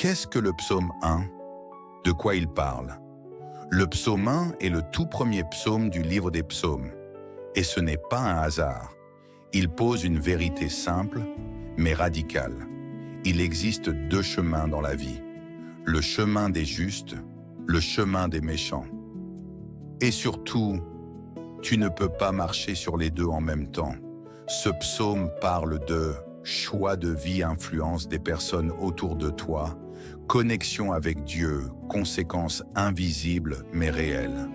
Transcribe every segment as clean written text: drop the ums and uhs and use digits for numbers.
Qu'est-ce que le psaume 1? De quoi il parle? Le psaume 1 est le tout premier psaume du livre des psaumes. Et ce n'est pas un hasard. Il pose une vérité simple, mais radicale. Il existe deux chemins dans la vie. Le chemin des justes, le chemin des méchants. Et surtout, tu ne peux pas marcher sur les deux en même temps. Ce psaume parle de choix de vie, influence des personnes autour de toi, connexion avec Dieu, conséquences invisibles mais réelles.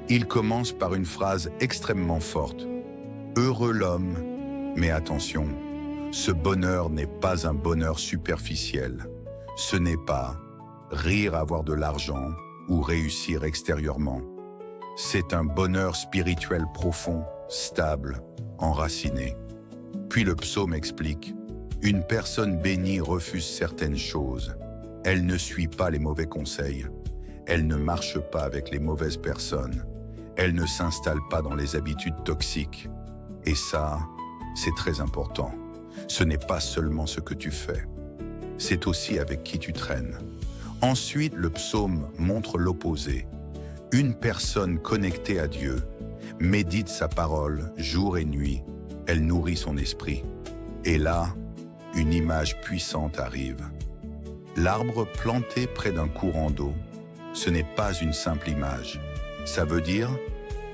Il commence par une phrase extrêmement forte. Heureux l'homme, mais attention, ce bonheur n'est pas un bonheur superficiel. Ce n'est pas rire, avoir de l'argent ou réussir extérieurement. C'est un bonheur spirituel profond, stable, enraciné. Puis le psaume explique, une personne bénie refuse certaines choses. Elle ne suit pas les mauvais conseils. Elle ne marche pas avec les mauvaises personnes. Elle ne s'installe pas dans les habitudes toxiques. Et ça, c'est très important. Ce n'est pas seulement ce que tu fais. C'est aussi avec qui tu traînes. Ensuite, le psaume montre l'opposé. Une personne connectée à Dieu médite sa parole jour et nuit. Elle nourrit son esprit. Et là, une image puissante arrive. L'arbre planté près d'un courant d'eau, ce n'est pas une simple image. Ça veut dire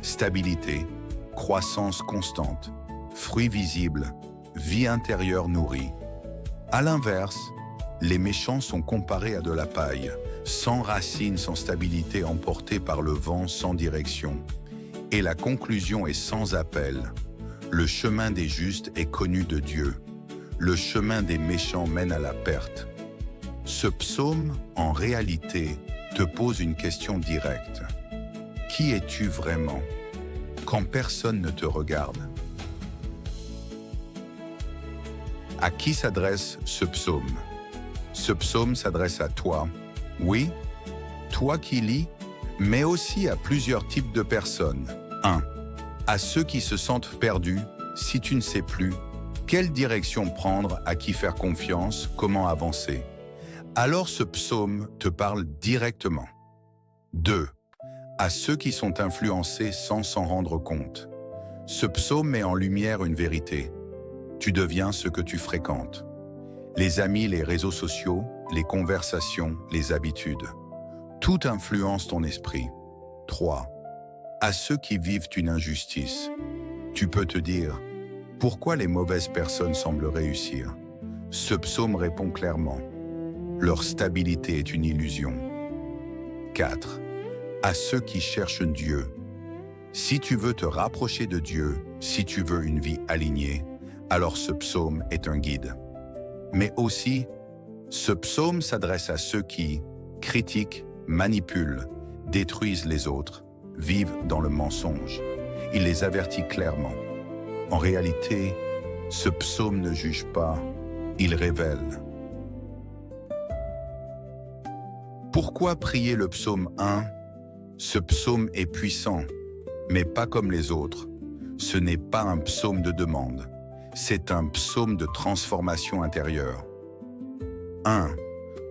stabilité, croissance constante, fruits visibles, vie intérieure nourrie. À l'inverse, les méchants sont comparés à de la paille, sans racines, sans stabilité, emportés par le vent, sans direction. Et la conclusion est sans appel. Le chemin des justes est connu de Dieu. Le chemin des méchants mène à la perte. Ce psaume, en réalité, te pose une question directe. Qui es-tu vraiment quand personne ne te regarde? À qui s'adresse ce psaume? Ce psaume s'adresse à toi, oui, toi qui lis, mais aussi à plusieurs types de personnes. 1. À ceux qui se sentent perdus, si tu ne sais plus, quelle direction prendre, à qui faire confiance, comment avancer. Alors ce psaume te parle directement. 2. À ceux qui sont influencés sans s'en rendre compte. Ce psaume met en lumière une vérité. Tu deviens ce que tu fréquentes. Les amis, les réseaux sociaux, les conversations, les habitudes. Tout influence ton esprit. 3. À ceux qui vivent une injustice. Tu peux te dire, pourquoi les mauvaises personnes semblent réussir? Ce psaume répond clairement. Leur stabilité est une illusion. 4. À ceux qui cherchent Dieu. Si tu veux te rapprocher de Dieu, si tu veux une vie alignée, alors ce psaume est un guide. Mais aussi, ce psaume s'adresse à ceux qui critiquent, manipulent, détruisent les autres, vivent dans le mensonge. Il les avertit clairement. En réalité, ce psaume ne juge pas, il révèle. Pourquoi prier le psaume 1? Ce psaume est puissant, mais pas comme les autres. Ce n'est pas un psaume de demande, c'est un psaume de transformation intérieure. 1.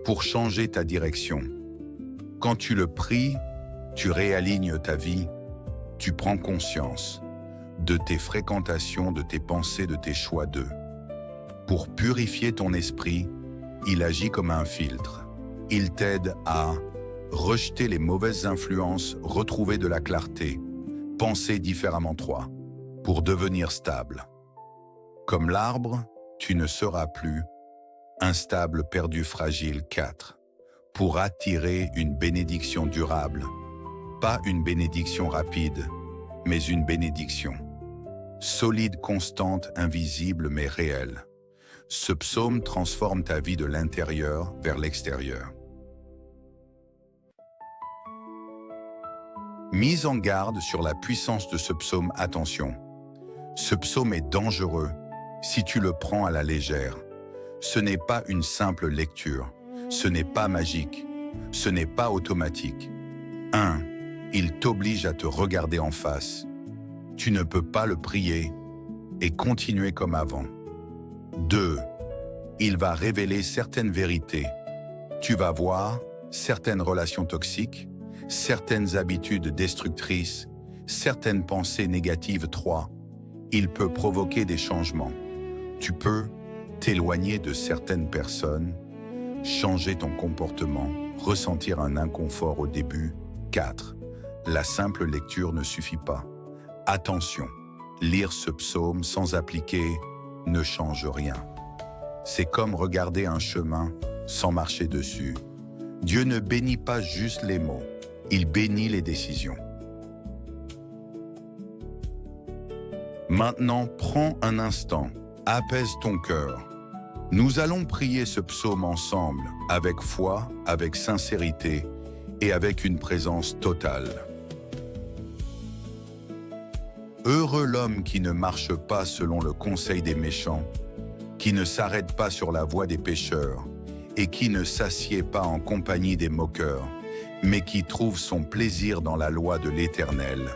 Pour changer ta direction. Quand tu le pries, tu réalignes ta vie, tu prends conscience de tes fréquentations, de tes pensées, de tes choix d'eux. Pour purifier ton esprit, il agit comme un filtre. Il t'aide à rejeter les mauvaises influences, retrouver de la clarté, penser différemment toi, pour devenir stable. Comme l'arbre, tu ne seras plus instable, perdu, fragile. 4. Pour attirer une bénédiction durable. Pas une bénédiction rapide, mais une bénédiction. Solide, constante, invisible, mais réelle. Ce psaume transforme ta vie de l'intérieur vers l'extérieur. Mise en garde sur la puissance de ce psaume, attention. Ce psaume est dangereux si tu le prends à la légère. Ce n'est pas une simple lecture, ce n'est pas magique, ce n'est pas automatique. 1. Il t'oblige à te regarder en face. Tu ne peux pas le prier et continuer comme avant. 2. Il va révéler certaines vérités. Tu vas voir certaines relations toxiques, certaines habitudes destructrices, certaines pensées négatives. 3. Il peut provoquer des changements. Tu peux t'éloigner de certaines personnes, changer ton comportement, ressentir un inconfort au début. 4. La simple lecture ne suffit pas. Attention, lire ce psaume sans appliquer ne change rien. C'est comme regarder un chemin sans marcher dessus. Dieu ne bénit pas juste les mots, il bénit les décisions. Maintenant, prends un instant, apaise ton cœur. Nous allons prier ce psaume ensemble, avec foi, avec sincérité et avec une présence totale. Heureux l'homme qui ne marche pas selon le conseil des méchants, qui ne s'arrête pas sur la voie des pécheurs et qui ne s'assied pas en compagnie des moqueurs, mais qui trouve son plaisir dans la loi de l'Éternel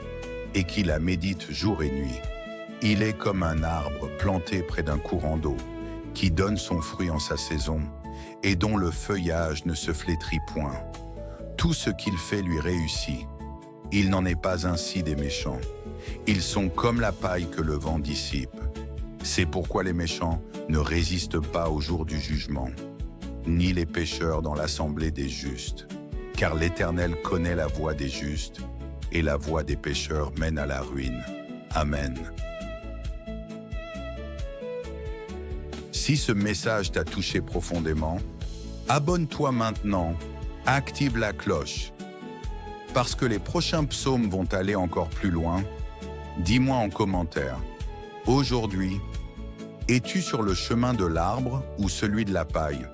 et qui la médite jour et nuit. Il est comme un arbre planté près d'un courant d'eau, qui donne son fruit en sa saison et dont le feuillage ne se flétrit point. Tout ce qu'il fait lui réussit. Il n'en est pas ainsi des méchants. Ils sont comme la paille que le vent dissipe. C'est pourquoi les méchants ne résistent pas au jour du jugement, ni les pécheurs dans l'assemblée des justes. Car l'Éternel connaît la voie des justes, et la voie des pécheurs mène à la ruine. Amen. Si ce message t'a touché profondément, abonne-toi maintenant, active la cloche. Parce que les prochains psaumes vont aller encore plus loin, dis-moi en commentaire. Aujourd'hui, es-tu sur le chemin de l'arbre ou celui de la paille ?